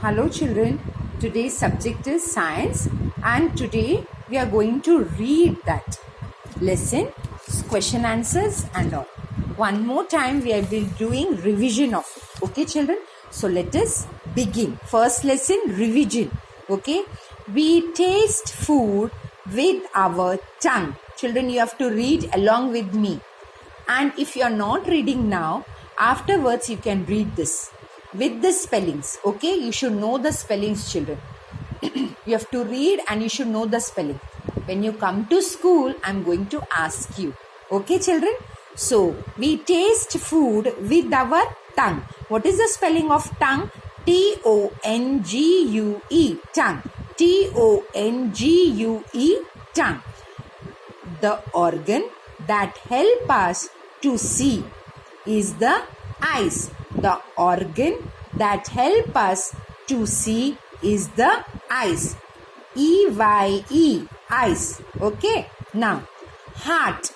Hello children, today's subject is science and today we are going to read that lesson, question answers and all. One more time we will be doing revision of it. Okay children, so let us begin. First lesson, revision. Okay, we taste food with our tongue. Children, you have to read along with me. And if you are not reading now, afterwards you can read this with the spellings. Okay, you should know the spellings, children. You have to read and you should know the spelling. When you come to school, I'm going to ask you. Okay children, so we taste food with our tongue. What is the spelling of tongue? T-O-N-G-U-E, tongue. T-O-N-G-U-E, tongue. The organ that help us to see is the eyes. The organ that help us to see is the eyes. E-Y-E, eyes. Okay. Now, heart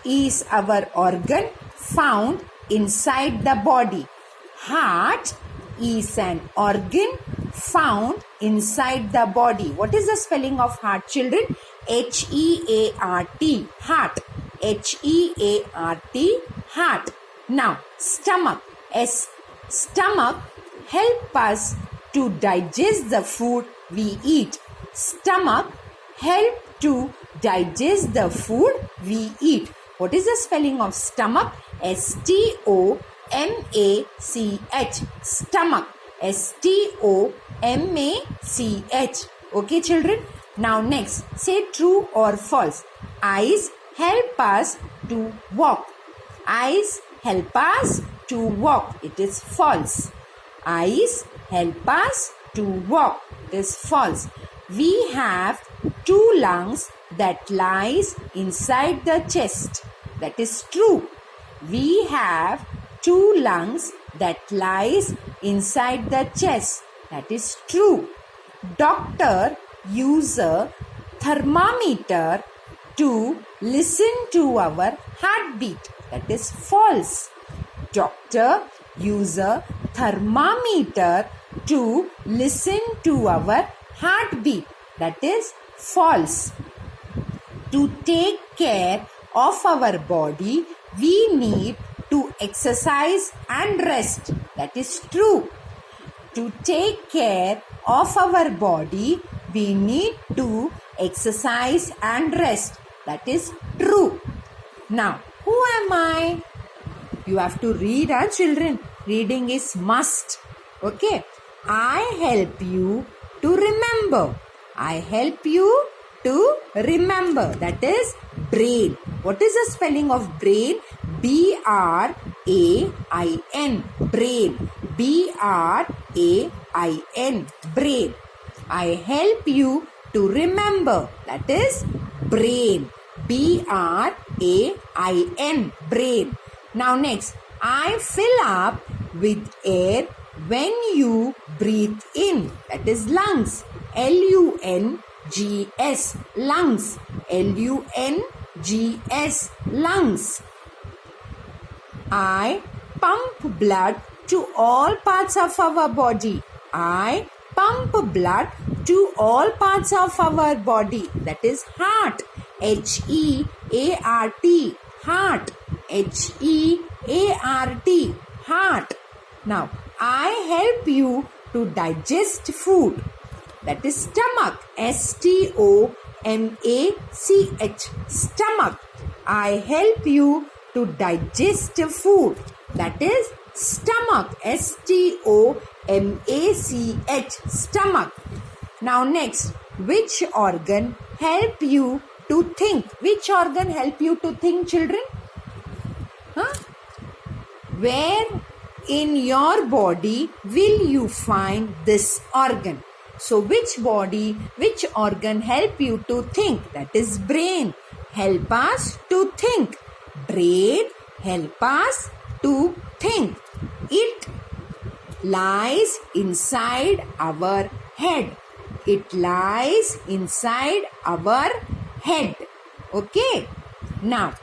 is our organ found inside the body. Heart is an organ found inside the body. What is the spelling of heart, children? H-E-A-R-T, heart. H-E-A-R-T, heart. Now, stomach. Stomach help us to digest the food we eat. Stomach help to digest the food we eat. What is the spelling of stomach? S-T-O-M-A-C-H, stomach. S-T-O-M-A-C-H. Okay children? Now next, say true or false. Eyes help us to walk. Eyes help us to walk. It is false. Eyes help us to walk. It is false. We have two lungs that lies inside the chest. That is true. We have two lungs that lies inside the chest. That is true. Doctor use a thermometer to listen to our heartbeat. That is false. Doctor use a thermometer to listen to our heartbeat. That is false. To take care of our body, we need to exercise and rest. That is true. To take care of our body, we need to exercise and rest. That is true. Now, who am I? You have to read, children. Reading is must. Okay. I help you to remember. I help you to remember. That is brain. What is the spelling of brain? B-R-A-I-N. Brain. B-R-A-I-N. Brain. I help you to remember. That is brain. B-R-A-I-N. Brain. Now next, I fill up with air when you breathe in. That is lungs. L-U-N-G-S. Lungs. L-U-N-G-S. Lungs. I pump blood to all parts of our body. I pump blood to all parts of our body. That is heart. H-E-A-R-T. Heart. H-E-A-R-T. Heart. Now, I help you to digest food. That is stomach. S-T-O-M-A-C-H. Stomach. I help you to digest food. That is stomach. S-T-O-M-A-C-H. Stomach. Now next, which organ help you to think? Which organ help you to think, children? Where in your body will you find this organ? So which organ help you to think? That is brain. Help us to think. Brain help us to think. It lies inside our head. It lies inside our head. Okay. Now,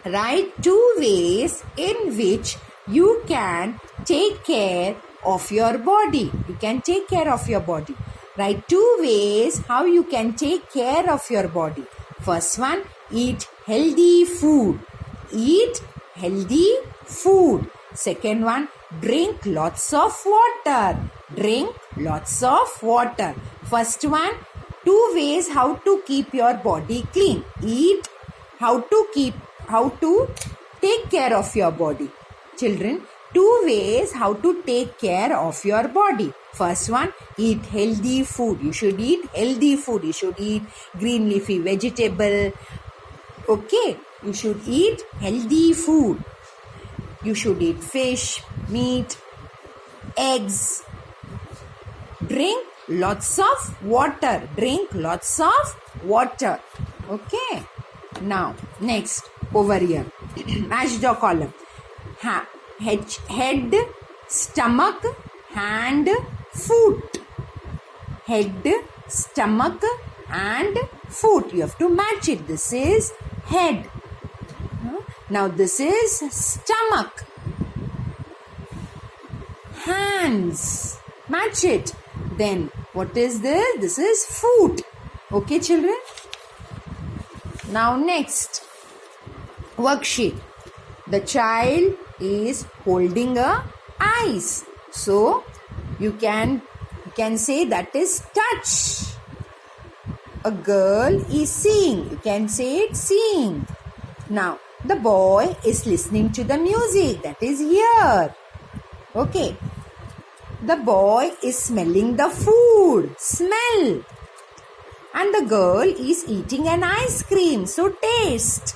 write two ways in which you can take care of your body. You can take care of your body. Write 2 ways how you can take care of your body. First one, eat healthy food. Eat healthy food. Second one, drink lots of water. Drink lots of water. First one, 2 ways how to keep your body clean. Eat, how to take care of your body. Children, 2 ways how to take care of your body. First one, eat healthy food. You should eat healthy food. You should eat green leafy vegetable. Okay, you should eat healthy food. You should eat fish, meat, eggs. Drink lots of water. Drink lots of water. Okay. Now, next, over here. Match the column. Head, stomach, hand, foot. Head, stomach, and foot. You have to match it. This is head. Now, this is stomach. Hands. Match it. Then, what is this? This is foot. Okay, children? Now, next. Worksheet. The child is holding a ice. So, you can say that is touch. A girl is seeing. You can say it seeing. Now, the boy is listening to the music. That is hear. Okay. The boy is smelling the food. Smell. And the girl is eating an ice cream. So, taste.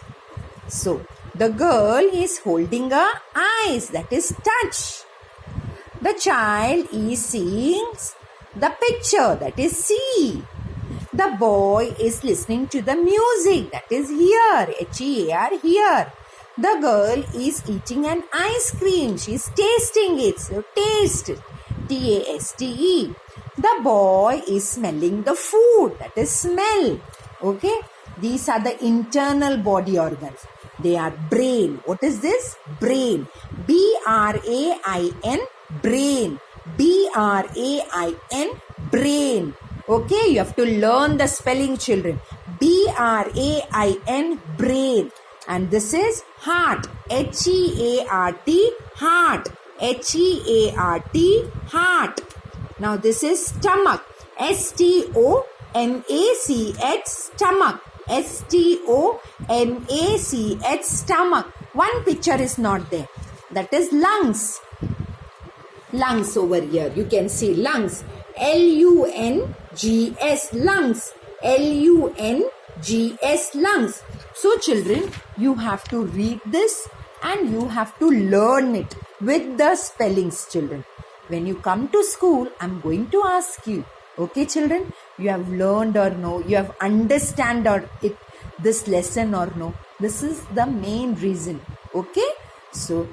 So, the girl is holding a ice. That is touch. The child is seeing the picture. That is see. The boy is listening to the music. That is hear. H-E-A-R, hear. The girl is eating an ice cream. She is tasting it. So, taste. T-A-S-T-E. The boy is smelling the food. That is smell. Okay. These are the internal body organs. They are brain. What is this? Brain. B-R-A-I-N. Brain. B-R-A-I-N. Brain. Okay. You have to learn the spelling, children. B-R-A-I-N. Brain. And this is heart. H-E-A-R-T. Heart. H-E-A-R-T. Heart. Now this is stomach. S-T-O-M-A-C-H. Stomach. S-T-O-M-A-C-H. Stomach. One picture is not there. That is lungs. Lungs over here. You can see lungs. L-U-N-G-S. Lungs. L-U-N-G-S. Lungs. So children, you have to read this and you have to learn it with the spellings, children. When you come to school, I'm going to ask you, okay, children, you have learned or no, you have understand or this lesson or no. This is the main reason, okay? So,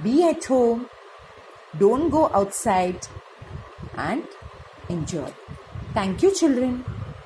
be at home, don't go outside and enjoy. Thank you, children.